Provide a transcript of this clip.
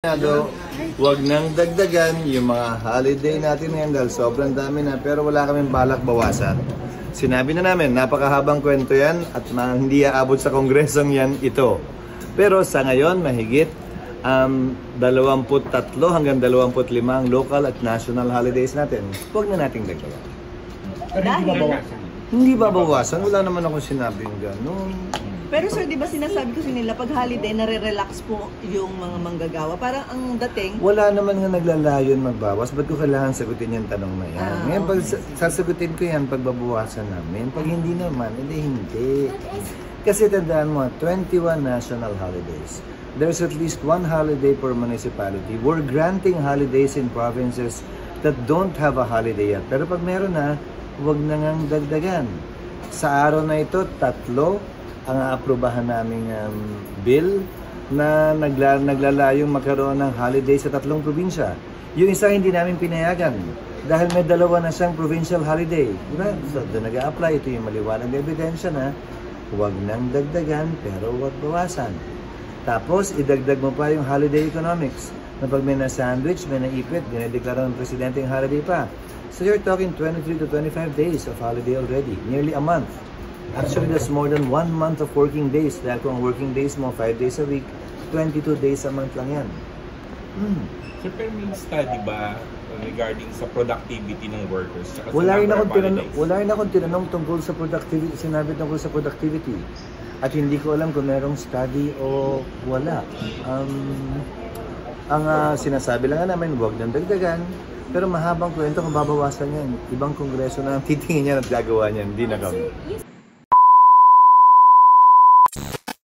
Huwag nang dagdagan yung mga holiday natin ngayon dahil sobrang dami na pero wala kaming balak bawasan. Sinabi na namin, napakahabang kwento yan at hindi aabot sa kongresong yan ito. Pero sa ngayon, mahigit 23 hanggang 25 ang local at national holidays natin. Huwag na nating dagdagan. Pero hindi babawasan? Hindi babawasan. Wala naman akong sinabing gano'n. Pero sir, di ba sinasabi kasi nila pag holiday, nare-relax po yung mga manggagawa. Parang ang dating... Wala naman nga naglalayon magbawas. Ba't ko kailangan sagutin yung tanong na yan? Ngayon, pag sasagutin ko yan, pagbabawasan namin. Pag hindi naman, hindi. Kasi tandaan mo, 21 national holidays. There's at least one holiday per municipality. We're granting holidays in provinces that don't have a holiday yet. Pero pag meron na, huwag na ngang dagdagan. Sa araw na ito, 3 ang aaprubahan naming bill na naglalayong magkaroon ng holiday sa 3 probinsya. Yung isa hindi namin pinayagan dahil may 2 na siyang provincial holiday. Diba? So, doon nag-a-apply. Ito yung maliwanag na ebidensya na huwag nang dagdagan pero huwag bawasan. Tapos, idagdag mo pa yung holiday economics na pag may na-sandwich, may naipit, dinedeklara ng presidente yung holiday pa. So, you're talking 23 to 25 days of holiday already. Nearly a month. Actually, that's more than 1 month of working days. Dahil kung working days mo, 5 days a week, 22 days a month lang yan. Sir, pero may study ba regarding sa productivity ng workers? Wala rin akong tinanong tungkol sa productivity, sinabi tungkol sa productivity. At hindi ko alam kung merong study o wala. Ang sinasabi lang nga namin, huwag nang dagdagan. Pero mahabang kwento kung babawasan yan. Ibang kongreso na titingin yan at gagawa niyan, hindi na kami.